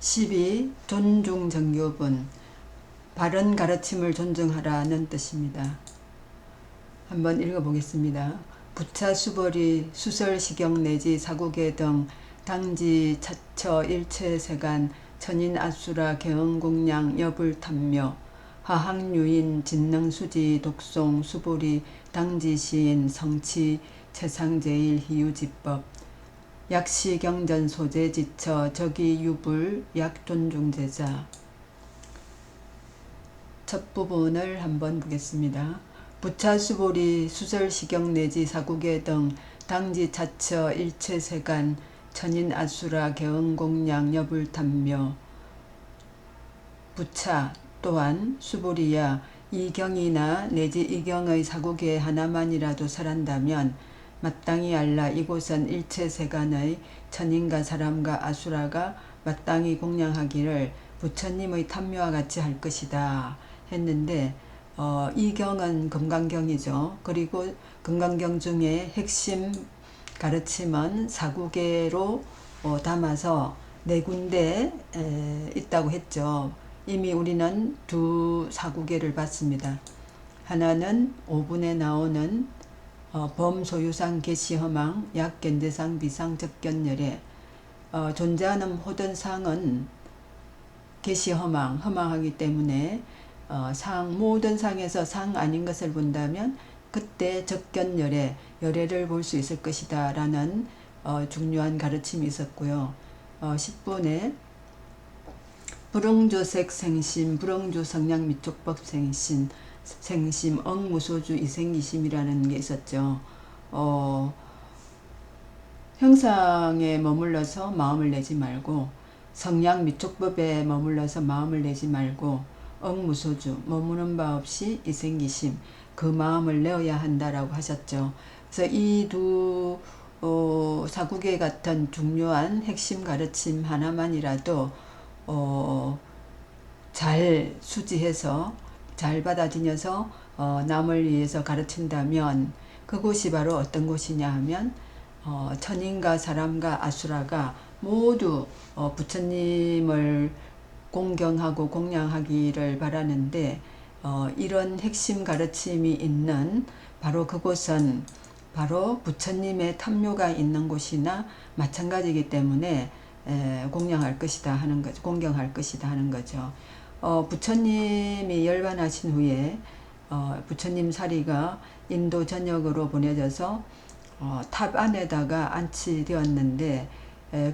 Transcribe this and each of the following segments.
12. 존중 정교분. 바른 가르침을 존중하라는 뜻입니다. 한번 읽어보겠습니다. 부차 수벌이 수설시경 내지 사국계 등 당지 차처 일체세간 천인 아수라 개응공양 여불탐묘 하학유인 진능수지 독송 수보리 당지시인 성치 최상제일 희유지법 약시경전 소재지처 적이유불 약존중제자. 첫 부분을 한번 보겠습니다. 부차수보리 수설시경 내지 사국계 등 당지 차처 일체세간 천인 아수라 개응공양 여불탐묘. 부차 또한 수보리야 이경이나 내지 이경의 사국계 하나만이라도 설한다면 마땅히 알라 이곳은 일체세간의 천인과 사람과 아수라가 마땅히 공양하기를 부처님의 탐묘와 같이 할 것이다 했는데 이 경은 금강경이죠. 그리고 금강경 중에 핵심 가르침은 사국계로 담아서 네 군데 있다고 했죠. 이미 우리는 두 사국계를 봤습니다. 하나는 5분에 나오는 범소유상 개시허망 약견대상 비상 적견열애. 존재하는 모든 상은 개시허망 허망하기 때문에 모든 상에서 상 아닌 것을 본다면 그때 적견열애 열애를 볼 수 있을 것이다 라는 중요한 가르침이 있었고요. 10분에 불응조색 생심 불응조 성량 미촉법 생심 억무소주 이생기심이라는 게 있었죠. 형상에 머물러서 마음을 내지 말고 성량 미촉법에 머물러서 마음을 내지 말고 억무소주 머무는 바 없이 이생기심 그 마음을 내어야 한다라고 하셨죠. 그래서 이 두 사국계 같은 중요한 핵심 가르침 하나만이라도 잘 수지해서 잘 받아들여서 남을 위해서 가르친다면 그곳이 바로 어떤 곳이냐 하면 천인과 사람과 아수라가 모두 부처님을 공경하고 공양하기를 바라는데 이런 핵심 가르침이 있는 바로 그곳은 바로 부처님의 탐묘가 있는 곳이나 마찬가지이기 때문에 공양할 것이다 하는 거죠. 공경할 것이다 하는 거죠. 부처님이 열반하신 후에 부처님 사리가 인도 전역으로 보내져서 탑 안에다가 안치되었는데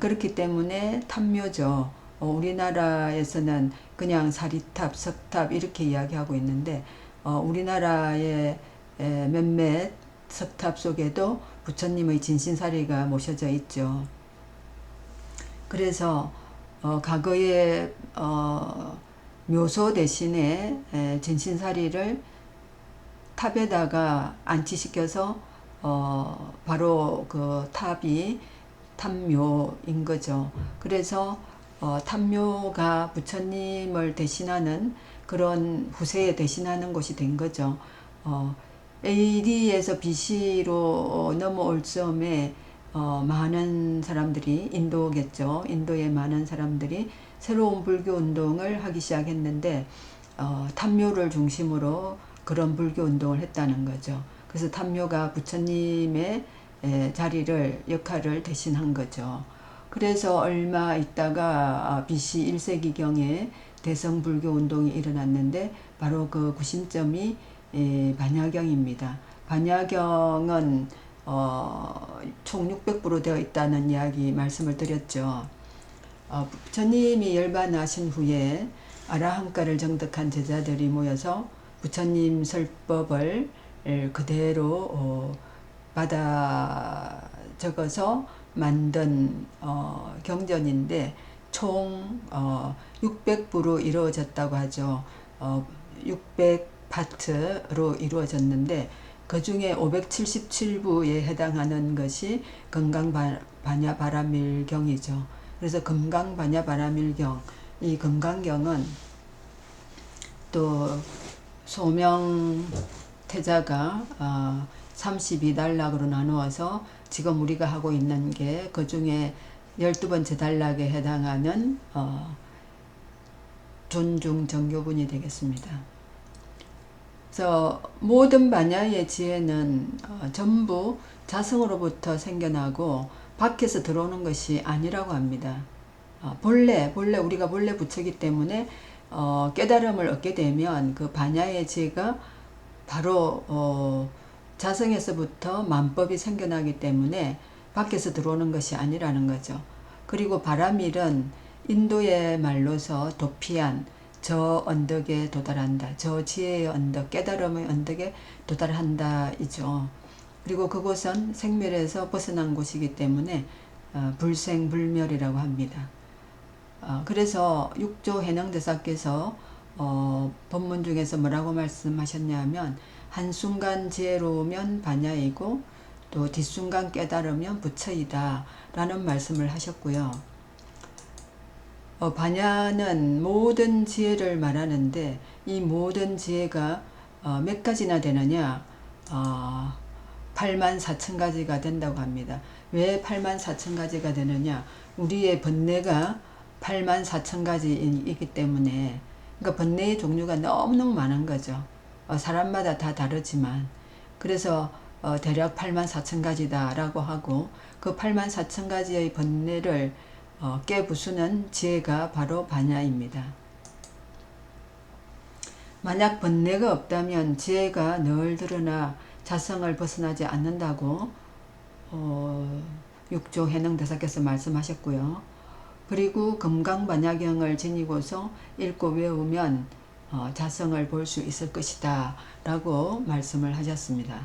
그렇기 때문에 탐묘죠. 우리나라에서는 그냥 사리탑, 석탑 이렇게 이야기하고 있는데 우리나라의 몇몇 석탑 속에도 부처님의 진신사리가 모셔져 있죠. 그래서 과거에 묘소 대신에 진신사리를 탑에다가 안치시켜서 바로 그 탑이 탐묘인 거죠. 그래서 탐묘가 부처님을 대신하는 그런 후세에 대신하는 곳이 된 거죠. AD에서 BC로 넘어올 즈음에 많은 사람들이 인도겠죠. 인도의 많은 사람들이 새로운 불교 운동을 하기 시작했는데 탐묘를 중심으로 그런 불교 운동을 했다는 거죠. 그래서 탐묘가 부처님의 역할을 대신한 거죠. 그래서 얼마 있다가 BC 1세기경에 대성불교 운동이 일어났는데 바로 그 구심점이 반야경입니다. 반야경은 총 600부로 되어 있다는 이야기 말씀을 드렸죠. 부처님이 열반하신 후에 아라한가를 정득한 제자들이 모여서 부처님 설법을 그대로 받아 적어서 만든 경전인데 총 600부로 이루어졌다고 하죠. 600파트로 이루어졌는데 그 중에 577부에 해당하는 것이 금강반야바라밀경이죠. 그래서 금강반야바라밀경, 이 금강경은 또 소명태자가 32단락으로 나누어서 지금 우리가 하고 있는 게 그 중에 12번째 단락에 해당하는 존중 정교분이 되겠습니다. 그래서 모든 반야의 지혜는 전부 자성으로부터 생겨나고 밖에서 들어오는 것이 아니라고 합니다. 본래 우리가 본래 부처이기 때문에 깨달음을 얻게 되면 그 반야의 지혜가 바로 자성에서부터 만법이 생겨나기 때문에 밖에서 들어오는 것이 아니라는 거죠. 그리고 바라밀은 인도의 말로서 도피한 저 언덕에 도달한다. 저 지혜의 언덕, 깨달음의 언덕에 도달한다 이죠. 그리고 그곳은 생멸에서 벗어난 곳이기 때문에 불생불멸이라고 합니다. 그래서 육조 해능대사께서 법문 중에서 뭐라고 말씀하셨냐면 한순간 지혜로우면 반야이고 또 뒷순간 깨달으면 부처이다 라는 말씀을 하셨고요. 반야는 모든 지혜를 말하는데 이 모든 지혜가 몇 가지나 되느냐? 84,000가지가 된다고 합니다. 왜 84,000가지가 되느냐? 우리의 번뇌가 84,000가지이기 때문에, 그러니까 번뇌의 종류가 너무너무 많은 거죠. 사람마다 다 다르지만, 그래서 대략 84,000가지다 라고 하고, 그 84,000가지의 번뇌를 깨부수는 지혜가 바로 반야입니다. 만약 번뇌가 없다면 지혜가 늘 드러나 자성을 벗어나지 않는다고 육조 해능대사께서 말씀하셨고요. 그리고 금강반야경을 지니고서 읽고 외우면 자성을 볼 수 있을 것이다 라고 말씀을 하셨습니다.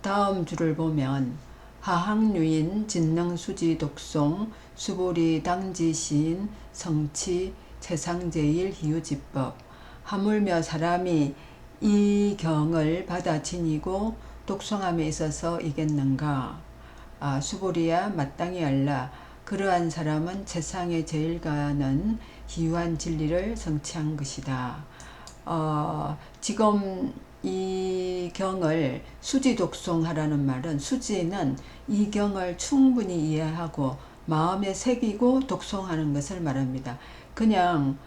다음 줄을 보면 하학유인 진능수지 독송 수보리 당지시인 성치 최상제일 희유지법 하물며 사람이 이 경을 받아 지니고 독송함에 있어서 이겠는가? 수보리야 마땅히 알라. 그러한 사람은 세상에 제일 가는 희유한 진리를 성취한 것이다. 지금 이 경을 수지 독송하라는 말은, 수지는 이 경을 충분히 이해하고 마음에 새기고 독송하는 것을 말합니다. 그냥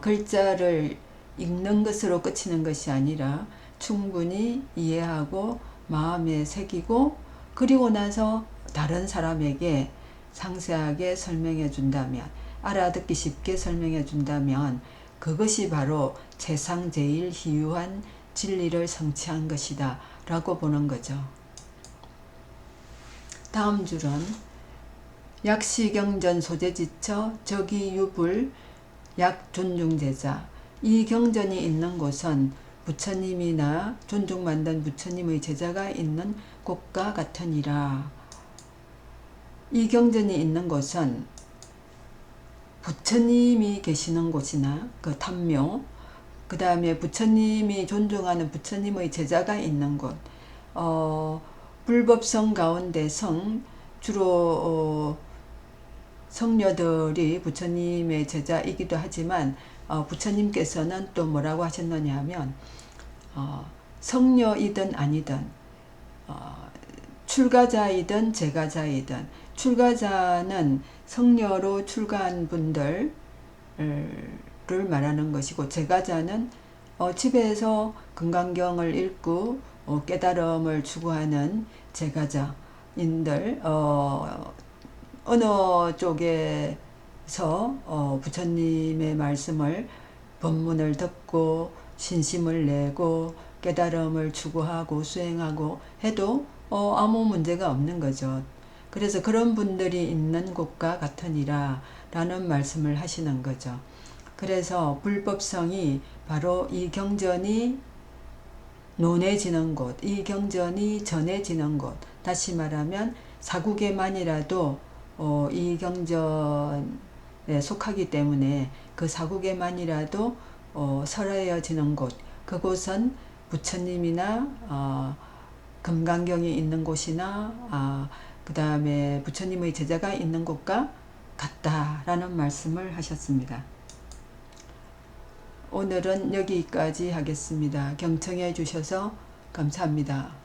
글자를 읽는 것으로 끝이는 것이 아니라 충분히 이해하고 마음에 새기고, 그리고 나서 다른 사람에게 상세하게 설명해 준다면, 알아듣기 쉽게 설명해 준다면 그것이 바로 최상제일 희유한 진리를 성취한 것이다 라고 보는 거죠. 다음 줄은 약시경전 소재지처 적이유불 약존중제자. 이 경전이 있는 곳은 부처님이나 존중받는 부처님의 제자가 있는 곳과 같으니라. 이 경전이 있는 곳은 부처님이 계시는 곳이나 그 탐묘, 그 다음에 부처님이 존중하는 부처님의 제자가 있는 곳, 불법성 가운데 주로 성녀들이 부처님의 제자이기도 하지만 부처님께서는 또 뭐라고 하셨느냐 하면 성녀이든 아니든 출가자이든 제가자이든, 출가자는 성녀로 출가한 분들을 말하는 것이고, 제가자는 집에서 금강경을 읽고 깨달음을 추구하는 제가자인들, 어느 쪽에서 부처님의 말씀을 법문을 듣고 신심을 내고 깨달음을 추구하고 수행하고 해도 아무 문제가 없는 거죠. 그래서 그런 분들이 있는 곳과 같으니라 라는 말씀을 하시는 거죠. 그래서 불법성이 바로 이 경전이 논해지는 곳, 이 경전이 전해지는 곳, 다시 말하면 사국에만이라도 이 경전에 속하기 때문에 그 사국에만이라도 설해지는 곳, 그곳은 부처님이나 금강경이 있는 곳이나 그 다음에 부처님의 제자가 있는 곳과 같다라는 말씀을 하셨습니다. 오늘은 여기까지 하겠습니다. 경청해 주셔서 감사합니다.